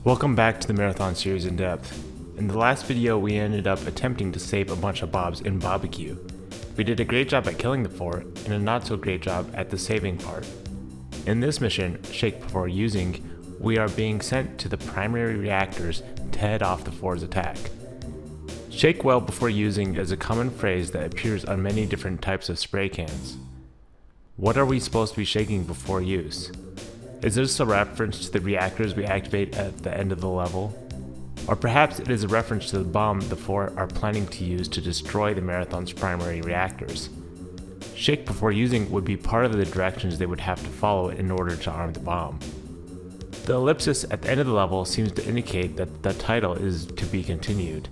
Welcome back to the Marathon series in depth. In the last video, we ended up attempting to save a bunch of bobs in barbecue. We did a great job at killing the four, and a not so great job at the saving part. In this mission, Shake Before Using, we are being sent to the primary reactors to head off the four's attack. Shake well before using is a common phrase that appears on many different types of spray cans. What are we supposed to be shaking before use? Is this a reference to the reactors we activate at the end of the level? Or perhaps it is a reference to the bomb the four are planning to use to destroy the Marathon's primary reactors. Shake before using would be part of the directions they would have to follow in order to arm the bomb. The ellipsis at the end of the level seems to indicate that the title is to be continued.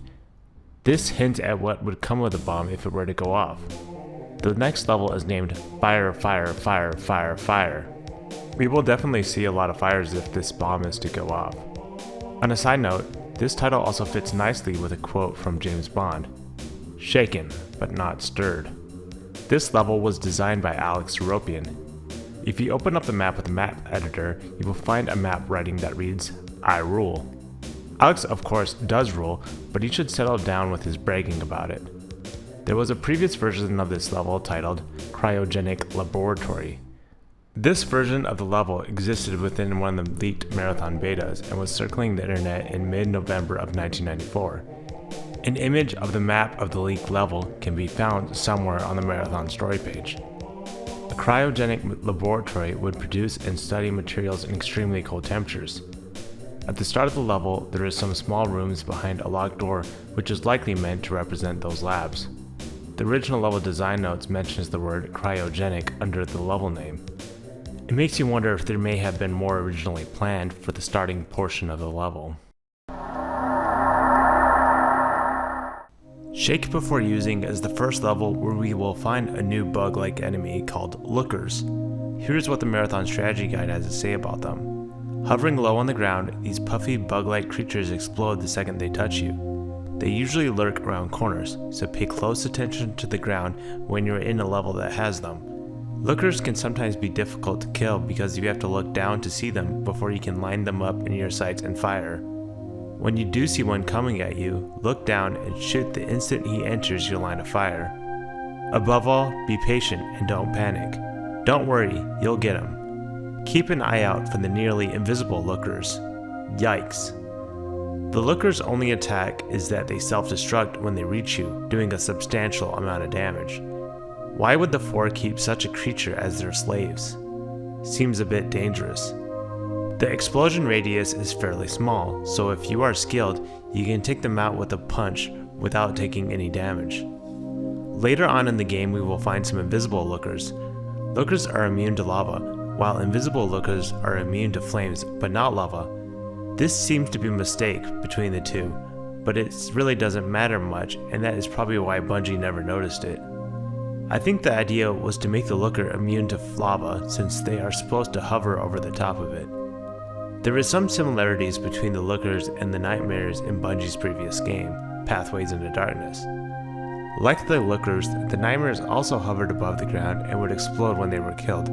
This hints at what would come of the bomb if it were to go off. The next level is named Fire, Fire, Fire, Fire, Fire. We will definitely see a lot of fires if this bomb is to go off. On a side note, this title also fits nicely with a quote from James Bond: "Shaken, but not stirred." This level was designed by Alex Seropian. If you open up the map with the map editor, you will find a map writing that reads, "I rule." Alex of course does rule, but he should settle down with his bragging about it. There was a previous version of this level titled Cryogenic Laboratory. This version of the level existed within one of the leaked Marathon betas and was circling the internet in mid-November of 1994. An image of the map of the leaked level can be found somewhere on the Marathon story page. A cryogenic laboratory would produce and study materials in extremely cold temperatures. At the start of the level, there is some small rooms behind a locked door which is likely meant to represent those labs. The original level design notes mentions the word cryogenic under the level name. It makes you wonder if there may have been more originally planned for the starting portion of the level. Shake Before Using is the first level where we will find a new bug-like enemy called Lookers. Here's what the Marathon Strategy Guide has to say about them. Hovering low on the ground, these puffy bug-like creatures explode the second they touch you. They usually lurk around corners, so pay close attention to the ground when you're in a level that has them. Lookers can sometimes be difficult to kill because you have to look down to see them before you can line them up in your sights and fire. When you do see one coming at you, look down and shoot the instant he enters your line of fire. Above all, be patient and don't panic. Don't worry, you'll get him. Keep an eye out for the nearly invisible Lookers. Yikes. The Lookers' only attack is that they self-destruct when they reach you, doing a substantial amount of damage. Why would the four keep such a creature as their slaves? Seems a bit dangerous. The explosion radius is fairly small, so if you are skilled, you can take them out with a punch without taking any damage. Later on in the game, we will find some invisible Lookers. Lookers are immune to lava, while invisible Lookers are immune to flames but not lava. This seems to be a mistake between the two, but it really doesn't matter much, and that is probably why Bungie never noticed it. I think the idea was to make the Looker immune to lava since they are supposed to hover over the top of it. There is some similarities between the Lookers and the nightmares in Bungie's previous game, Pathways into Darkness. Like the Lookers, the nightmares also hovered above the ground and would explode when they were killed,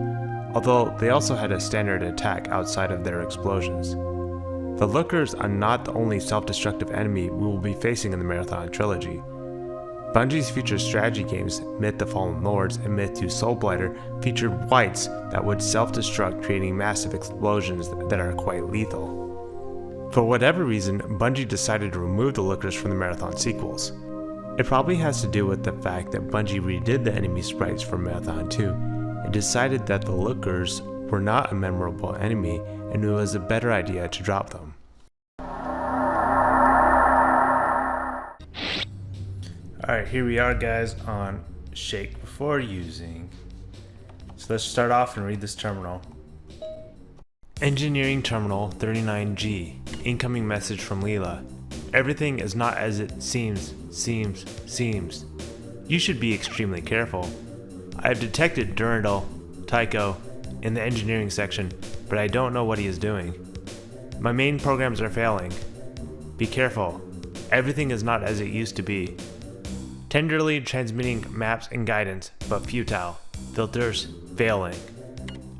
although they also had a standard attack outside of their explosions. The Lookers are not the only self-destructive enemy we will be facing in the Marathon Trilogy. Bungie's future strategy games, Myth the Fallen Lords and Myth 2 Soulblighter, featured wights that would self-destruct, creating massive explosions that are quite lethal. For whatever reason, Bungie decided to remove the Lookers from the Marathon sequels. It probably has to do with the fact that Bungie redid the enemy sprites for Marathon 2 and decided that the Lookers were not a memorable enemy and it was a better idea to drop them. Alright, here we are guys on Shake Before Using. So let's start off and read this terminal. Engineering Terminal 39G. Incoming message from Leela. Everything is not as it seems. You should be extremely careful. I have detected Durandal, Tycho, in the engineering section, but I don't know what he is doing. My main programs are failing. Be careful. Everything is not as it used to be. Tenderly transmitting maps and guidance, but futile. Filters failing.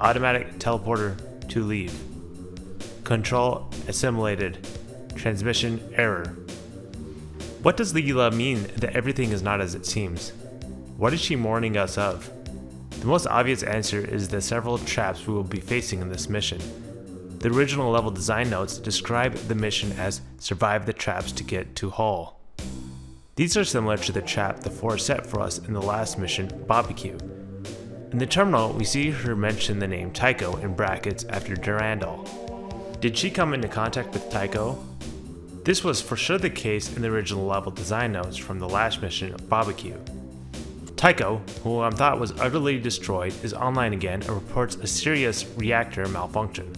Automatic teleporter to leave. Control assimilated. Transmission error. What does Leela mean that everything is not as it seems? What is she warning us of? The most obvious answer is the several traps we will be facing in this mission. The original level design notes describe the mission as survive the traps to get to Hull. These are similar to the trap the Force set for us in the last mission, Barbecue. In the terminal, we see her mention the name Tycho in brackets after Durandal. Did she come into contact with Tycho? This was for sure the case in the original level design notes from the last mission, Barbecue. Tycho, who I thought was utterly destroyed, is online again and reports a serious reactor malfunction.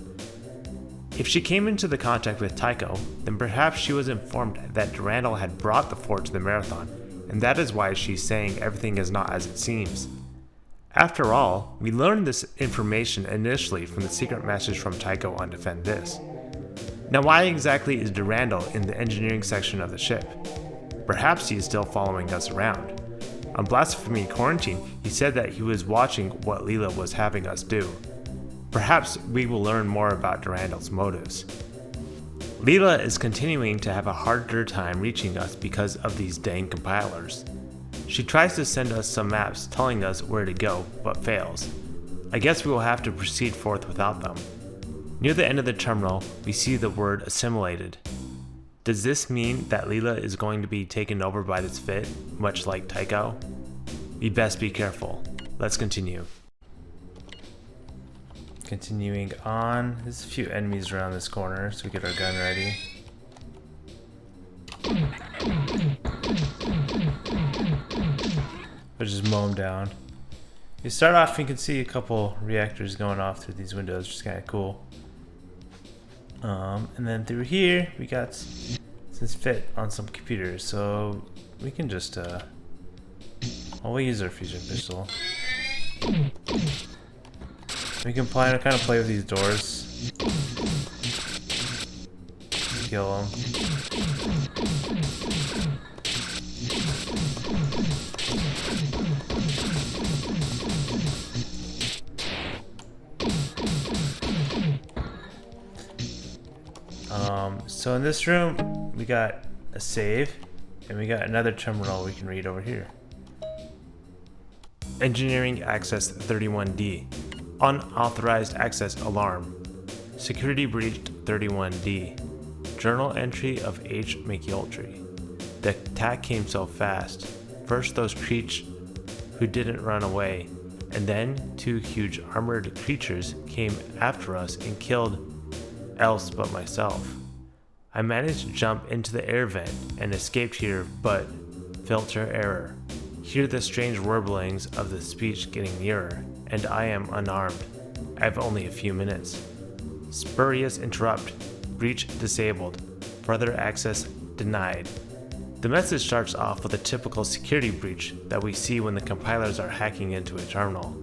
If she came into the contact with Tycho, then perhaps she was informed that Durandal had brought the fort to the Marathon, and that is why she's saying everything is not as it seems. After all, we learned this information initially from the secret message from Tycho on Defend This. Now why exactly is Durandal in the engineering section of the ship? Perhaps he is still following us around. On Blasphemy Quarantine, he said that he was watching what Leela was having us do. Perhaps we will learn more about Durandal's motives. Leela is continuing to have a harder time reaching us because of these dang compilers. She tries to send us some maps telling us where to go, but fails. I guess we will have to proceed forth without them. Near the end of the terminal, we see the word assimilated. Does this mean that Leela is going to be taken over by this fit, much like Tycho? We best be careful. Let's continue. Continuing on, there's a few enemies around this corner, so we get our gun ready. We'll just mow them down. You start off, you can see a couple reactors going off through these windows, which is kind of cool. And then through here, we got this fit on some computers, so we can just, we'll use our fusion pistol. We can kind of play with these doors. Kill them. So in this room, we got a save, and we got another terminal we can read over here. Engineering Access 31D. Unauthorized access alarm. Security breached 31D. Journal entry of H. McYultry. The attack came so fast. First those creatures who didn't run away, and then 2 huge armored creatures came after us and killed else but myself. I managed to jump into the air vent and escaped here, but filter error. Hear the strange warblings of the speech getting nearer, and I am unarmed. I have only a few minutes. Spurious interrupt. Breach disabled. Further access denied. The message starts off with a typical security breach that we see when the compilers are hacking into a terminal.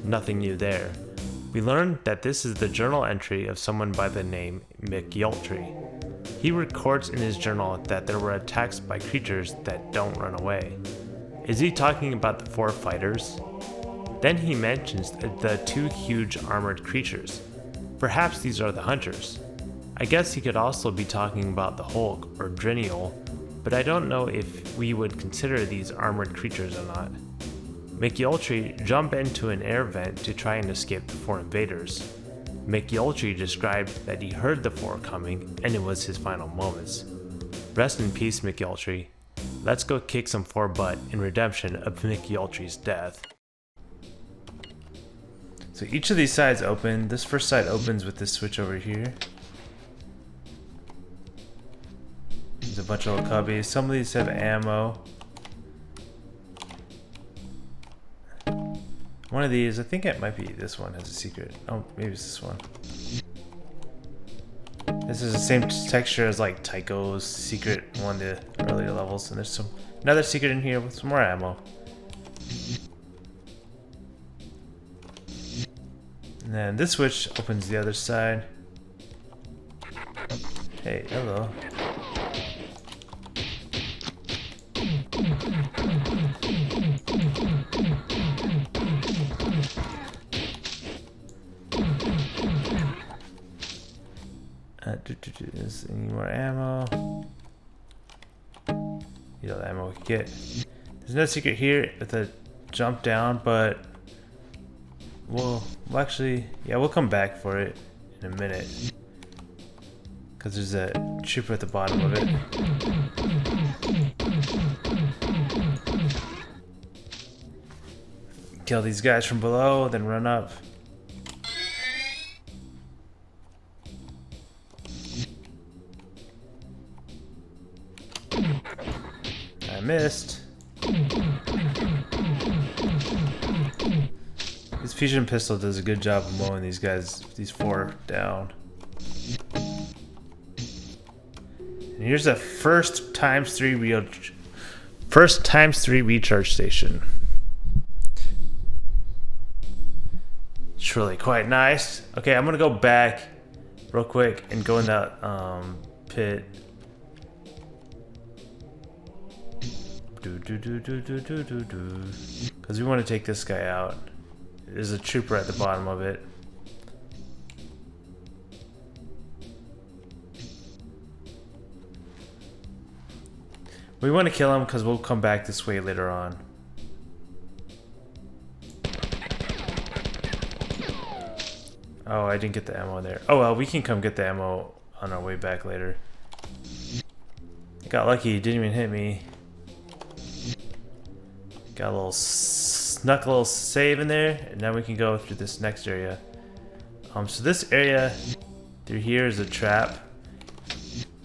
Nothing new there. We learn that this is the journal entry of someone by the name McYultry. He records in his journal that there were attacks by creatures that don't run away. Is he talking about the 4 fighters? Then he mentions the 2 huge armored creatures. Perhaps these are the hunters. I guess he could also be talking about the Hulk or Durandal, but I don't know if we would consider these armored creatures or not. McYultry jumped into an air vent to try and escape the 4 invaders. McYultry described that he heard the 4 coming and it was his final moments. Rest in peace, McYultry. Let's go kick some 4 butt in redemption of McYultry's death. So each of these sides open. This first side opens with this switch over here. There's a bunch of little cubbies. Some of these have ammo. One of these, I think it might be this one, has a secret. Oh, maybe it's this one. This is the same texture as like Tycho's secret in one of the earlier levels, and there's another secret in here with some more ammo. And then this switch opens the other side. Hey, hello. Is any more ammo? You know the ammo we can get. There's no secret here with a jump down, but we'll actually, yeah, we'll come back for it in a minute. Because there's a trooper at the bottom of it. Kill these guys from below, then run up. I missed. This fusion pistol does a good job of mowing these guys, these four down. And here's the first ×3 recharge station. It's really quite nice. Okay, I'm gonna go back real quick and go in that pit. Because we want to take this guy out. There's a trooper at the bottom of it. We want to kill him because we'll come back this way later on. Oh, I didn't get the ammo there. Oh well, we can come get the ammo on our way back later. I got lucky, it didn't even hit me. Got a little snuck a little save in there, and now we can go through this next area. So this area through here is a trap.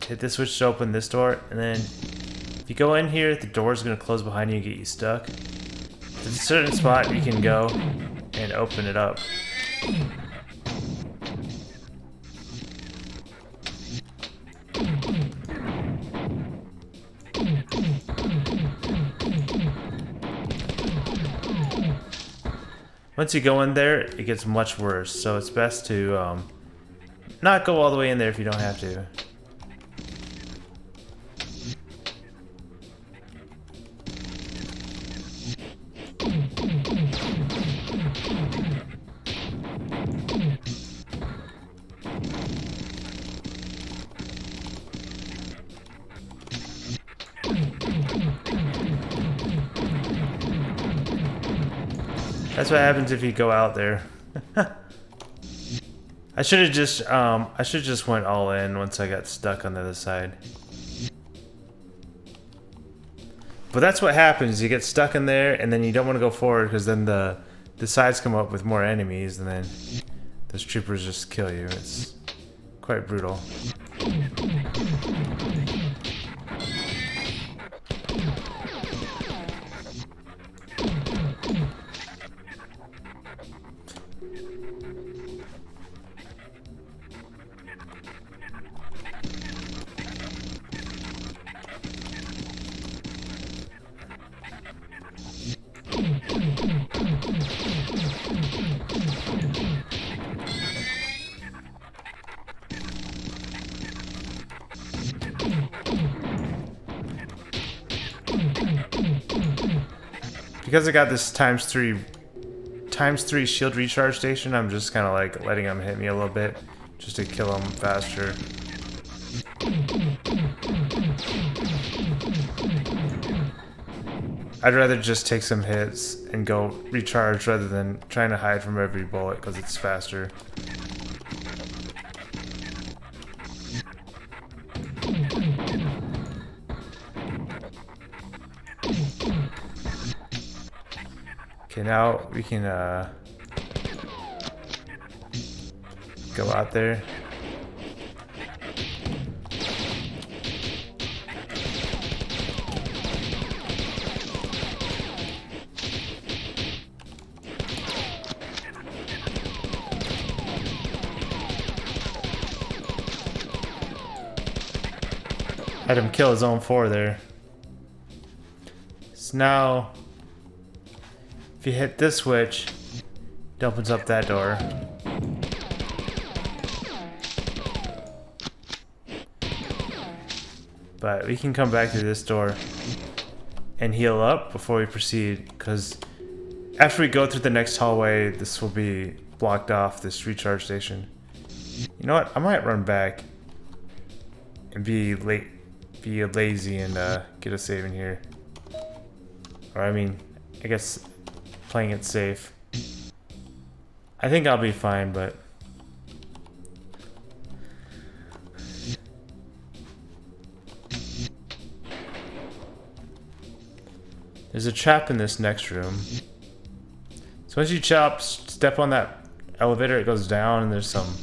Hit this switch to open this door, and then if you go in here, the door is going to close behind you and get you stuck. There's a certain spot you can go and open it up. Once you go in there, it gets much worse, so it's best to not go all the way in there if you don't have to. That's what happens if you go out there. I should have just went all in once I got stuck on the other side. But that's what happens. You get stuck in there, and then you don't want to go forward because then the sides come up with more enemies, and then those troopers just kill you. It's quite brutal. Because I got this ×3 shield recharge station, I'm just kind of like letting them hit me a little bit just to kill them faster. I'd rather just take some hits and go recharge rather than trying to hide from every bullet because it's faster. Okay, now we can go out there. Had him kill his own 4 there. So now, if you hit this switch, it opens up that door. But we can come back through this door and heal up before we proceed, because after we go through the next hallway, this will be blocked off, this recharge station. You know what? I might run back and be lazy and get a save in here. Or I mean, I guess playing it safe. I think I'll be fine, but there's a trap in this next room. So once you step on that elevator, it goes down, and there's some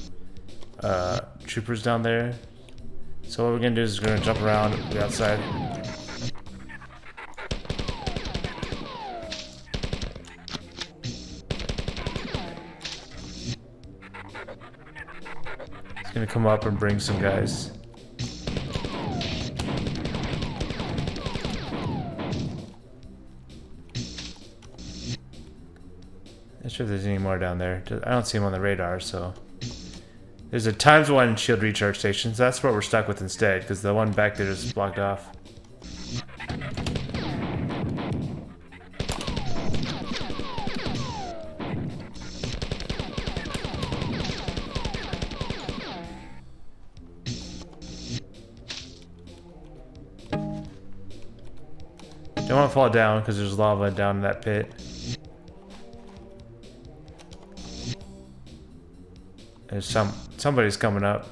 troopers down there. So what we're gonna do is we're gonna jump around the outside. It's gonna come up and bring some guys. Not sure if there's any more down there. I don't see them on the radar, so. There's a ×1 shield recharge station, so that's what we're stuck with instead, because the one back there is blocked off. Don't want to fall down because there's lava down in that pit. There's somebody's coming up.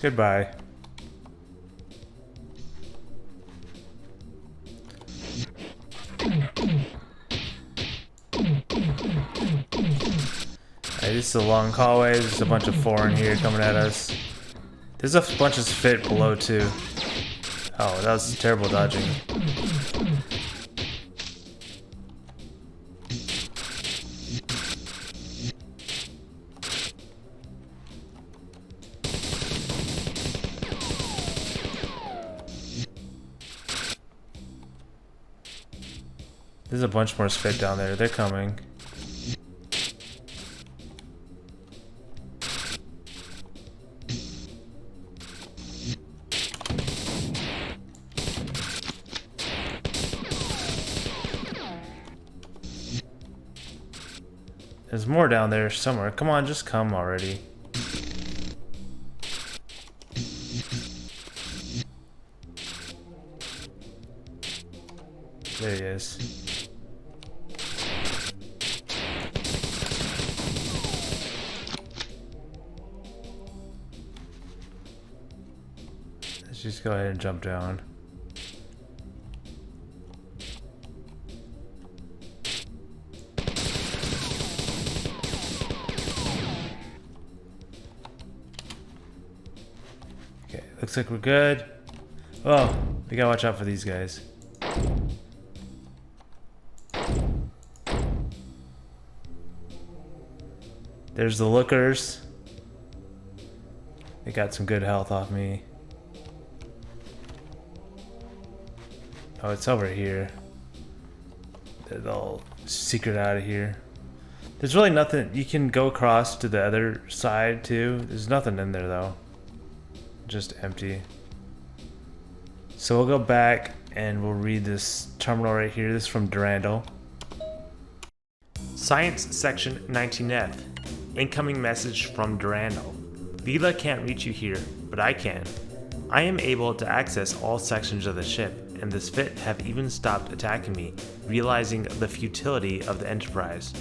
Goodbye. This is a long hallway. There's a bunch of foreign here coming at us. There's a bunch of spit below too. Oh, that was terrible dodging. There's a bunch more spit down there. They're coming. There's more down there somewhere. Come on, just come already. There he is. Let's just go ahead and jump down. Looks like we're good. Oh, we gotta watch out for these guys. There's the lookers. They got some good health off me. Oh, it's over here. They'll secret out of here. There's really nothing. You can go across to the other side too. There's nothing in there though. Just empty. So we'll go back and we'll read this terminal right here. This is from Durandal. Science Section 19F. Incoming message from Durandal. Leela can't reach you here, but I can. I am able to access all sections of the ship, and this fit have even stopped attacking me, realizing the futility of the Enterprise.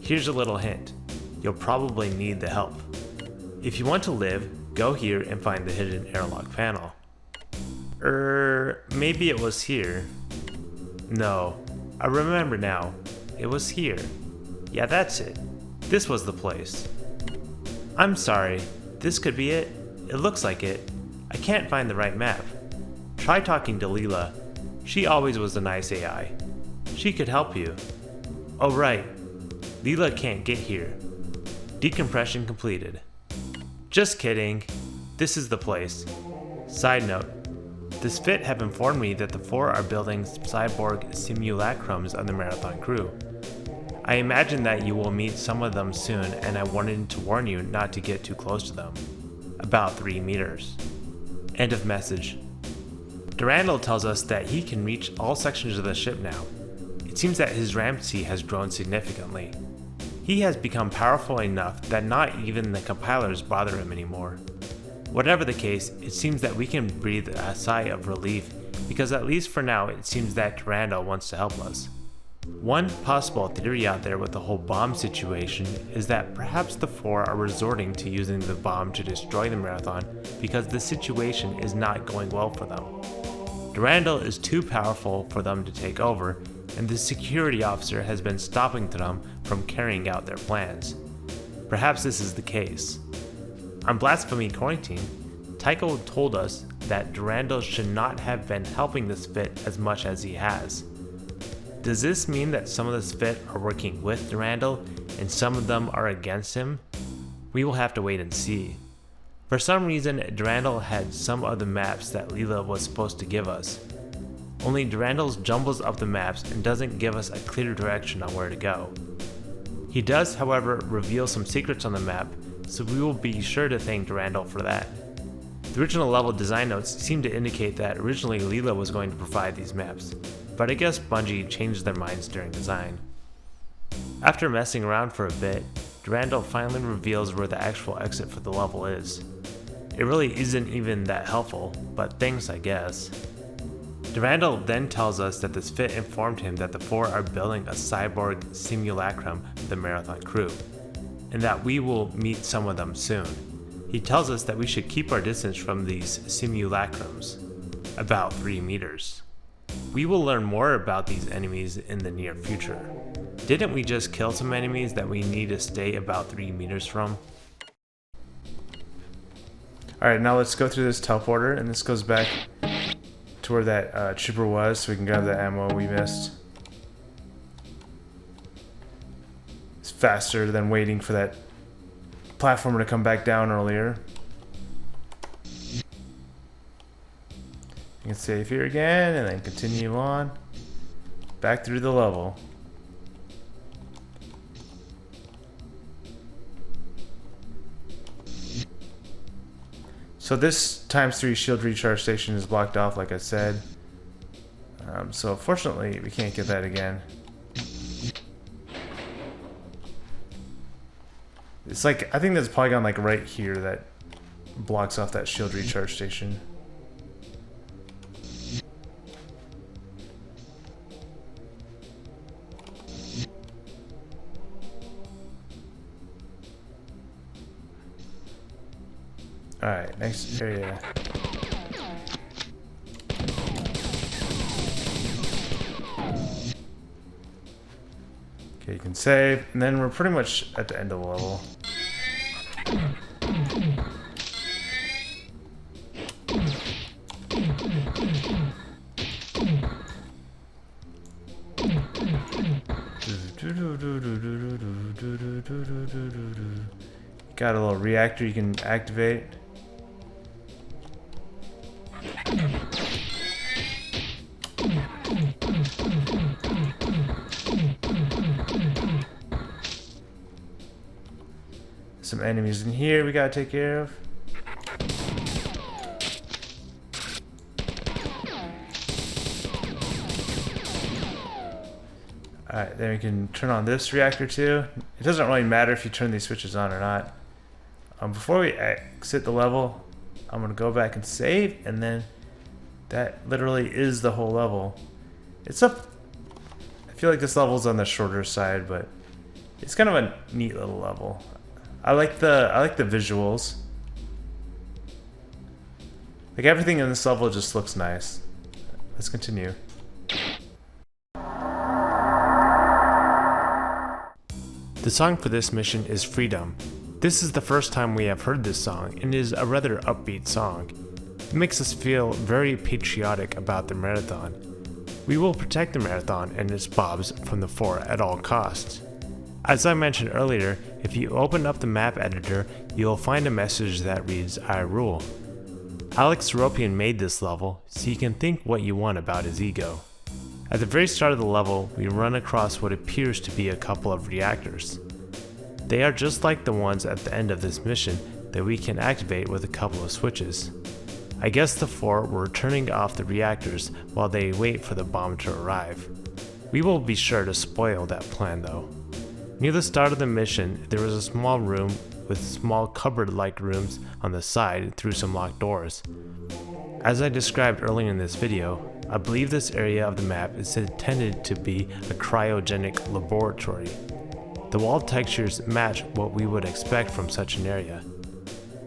Here's a little hint. You'll probably need the help. If you want to live, go here and find the hidden airlock panel. Maybe it was here. No, I remember now. It was here. Yeah, that's it. This was the place. I'm sorry, this could be it? It looks like it. I can't find the right map. Try talking to Leela. She always was a nice AI. She could help you. Oh right, Leela can't get here. Decompression completed. Just kidding. This is the place. Side note, this fit have informed me that the 4 are building cyborg simulacrums on the Marathon crew. I imagine that you will meet some of them soon, and I wanted to warn you not to get too close to them. About 3 meters. End of message. Durandal tells us that he can reach all sections of the ship now. It seems that his ramp-C has grown significantly. He has become powerful enough that not even the compilers bother him anymore. Whatever the case, it seems that we can breathe a sigh of relief because at least for now it seems that Durandal wants to help us. One possible theory out there with the whole bomb situation is that perhaps the Four are resorting to using the bomb to destroy the Marathon because the situation is not going well for them. Durandal is too powerful for them to take over, and the security officer has been stopping them from carrying out their plans. Perhaps this is the case. On Blasphemy Quarantine, Tycho told us that Durandal should not have been helping the Spit as much as he has. Does this mean that some of the Spit are working with Durandal and some of them are against him? We will have to wait and see. For some reason, Durandal had some of the maps that Leela was supposed to give us. Only Durandal jumbles up the maps and doesn't give us a clear direction on where to go. He does, however, reveal some secrets on the map, so we will be sure to thank Durandal for that. The original level design notes seem to indicate that originally Leela was going to provide these maps, but I guess Bungie changed their minds during design. After messing around for a bit, Durandal finally reveals where the actual exit for the level is. It really isn't even that helpful, but thanks I guess. Durandal then tells us that the Spit informed him that the Four are building a cyborg simulacrum for the Marathon crew, and that we will meet some of them soon. He tells us that we should keep our distance from these simulacrums, about 3 meters. We will learn more about these enemies in the near future. Didn't we just kill some enemies that we need to stay about 3 meters from? Alright, now let's go through this teleporter, and this goes back to where that chipper was so we can grab the ammo we missed. It's faster than waiting for that platformer to come back down earlier. You can save here again and then continue on back through the level. So this ×3 shield recharge station is blocked off, like I said. So fortunately, we can't get that again. It's like, I think there's a polygon like right here that blocks off that shield recharge station. Alright, next area. Okay, you can save, and then we're pretty much at the end of the level. Got a little reactor you can activate. Some enemies in here we gotta take care of. Alright, then we can turn on this reactor too. It doesn't really matter if you turn these switches on or not. Before we exit the level, I'm gonna go back and save, and then that literally is the whole level. It's up. I feel like this level's on the shorter side, but it's kind of a neat little level. I like the visuals. Like everything in this level just looks nice. Let's continue. The song for this mission is Freedom. This is the first time we have heard this song, and it is a rather upbeat song. It makes us feel very patriotic about the Marathon. We will protect the Marathon and its bobs from the Four at all costs. As I mentioned earlier, if you open up the map editor, you will find a message that reads, I rule. Alex Seropian made this level, so you can think what you want about his ego. At the very start of the level, we run across what appears to be a couple of reactors. They are just like the ones at the end of this mission that we can activate with a couple of switches. I guess the four were turning off the reactors while they wait for the bomb to arrive. We will be sure to spoil that plan though. Near the start of the mission, there was a small room with small cupboard-like rooms on the side through some locked doors. As I described earlier in this video, I believe this area of the map is intended to be a cryogenic laboratory. The wall textures match what we would expect from such an area.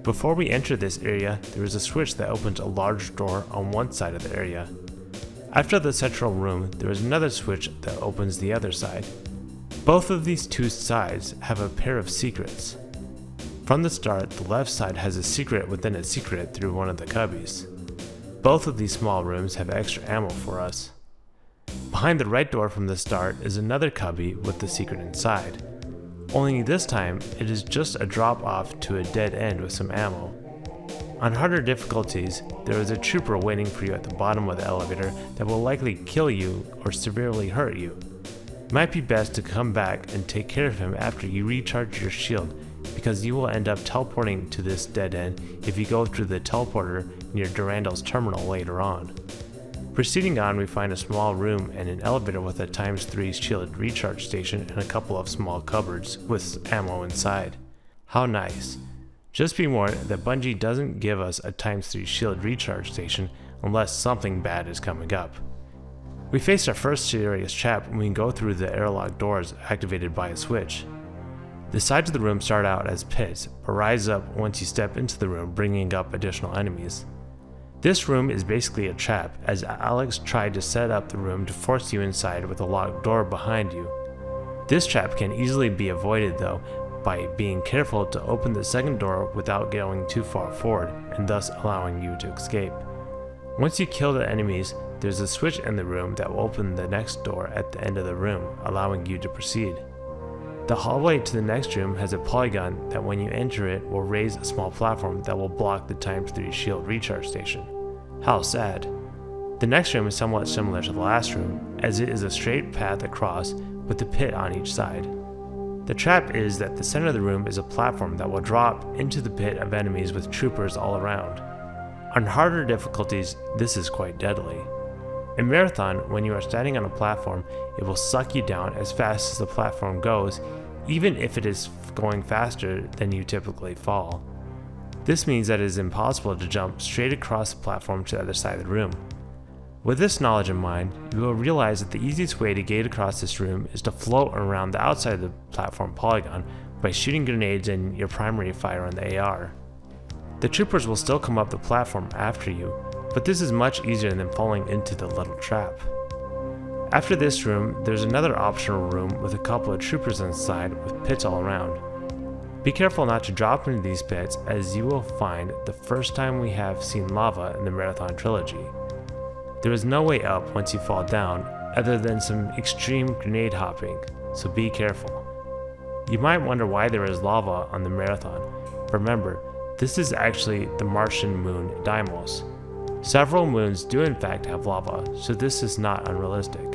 Before we enter this area, there is a switch that opens a large door on one side of the area. After the central room, there is another switch that opens the other side. Both of these two sides have a pair of secrets. From the start, the left side has a secret within a secret through one of the cubbies. Both of these small rooms have extra ammo for us. Behind the right door from the start is another cubby with the secret inside. Only this time, it is just a drop off to a dead end with some ammo. On harder difficulties, there is a trooper waiting for you at the bottom of the elevator that will likely kill you or severely hurt you. It might be best to come back and take care of him after you recharge your shield, because you will end up teleporting to this dead end if you go through the teleporter near Durandal's terminal later on. Proceeding on, we find a small room and an elevator with a ×3 shielded recharge station and a couple of small cupboards with ammo inside. How nice. Just be warned that Bungie doesn't give us a ×3 shielded recharge station unless something bad is coming up. We face our first serious trap when we go through the airlock doors activated by a switch. The sides of the room start out as pits, but rise up once you step into the room, bringing up additional enemies. This room is basically a trap, as Alex tried to set up the room to force you inside with a locked door behind you. This trap can easily be avoided though, by being careful to open the second door without going too far forward, and thus allowing you to escape. Once you kill the enemies, there's a switch in the room that will open the next door at the end of the room, allowing you to proceed. The hallway to the next room has a polygon that when you enter it will raise a small platform that will block the ×3 shield recharge station. How sad. The next room is somewhat similar to the last room, as it is a straight path across with a pit on each side. The trap is that the center of the room is a platform that will drop into the pit of enemies with troopers all around. On harder difficulties, this is quite deadly. In Marathon, when you are standing on a platform, it will suck you down as fast as the platform goes, even if it is going faster than you typically fall. This means that it is impossible to jump straight across the platform to the other side of the room. With this knowledge in mind, you will realize that the easiest way to get across this room is to float around the outside of the platform polygon by shooting grenades and your primary fire on the AR. The troopers will still come up the platform after you, but this is much easier than falling into the little trap. After this room, there's another optional room with a couple of troopers inside with pits all around. Be careful not to drop into these pits, as you will find the first time we have seen lava in the Marathon Trilogy. There is no way up once you fall down, other than some extreme grenade hopping, so be careful. You might wonder why there is lava on the Marathon. Remember, this is actually the Martian moon Deimos. Several moons do in fact have lava, so this is not unrealistic.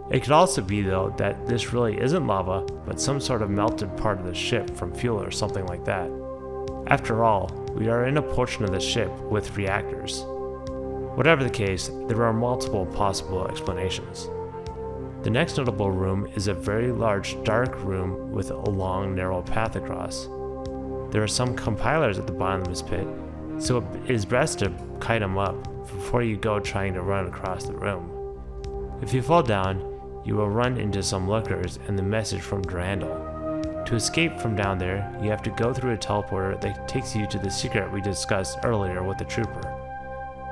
It could also be though that this really isn't lava, but some sort of melted part of the ship from fuel or something like that. After all, we are in a portion of the ship with reactors. Whatever the case, there are multiple possible explanations. The next notable room is a very large dark room with a long narrow path across. There are some compilers at the bottom of this pit, so it is best to kite them up before you go trying to run across the room. If you fall down, you will run into some lookers and the message from Durandal. To escape from down there, you have to go through a teleporter that takes you to the secret we discussed earlier with the trooper.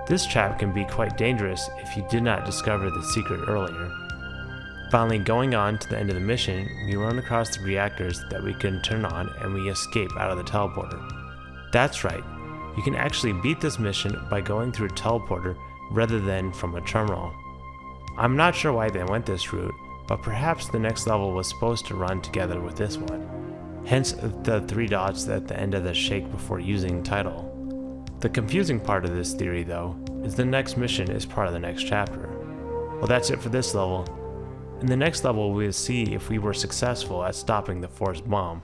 This trap can be quite dangerous if you did not discover the secret earlier. Finally, going on to the end of the mission, we run across the reactors that we can turn on and we escape out of the teleporter. That's right, you can actually beat this mission by going through a teleporter rather than from a terminal. I'm not sure why they went this route, but perhaps the next level was supposed to run together with this one. Hence the 3 dots at the end of the shake before using title. The confusing part of this theory though, is the next mission is part of the next chapter. Well, that's it for this level. In the next level we'll see if we were successful at stopping the forced bomb.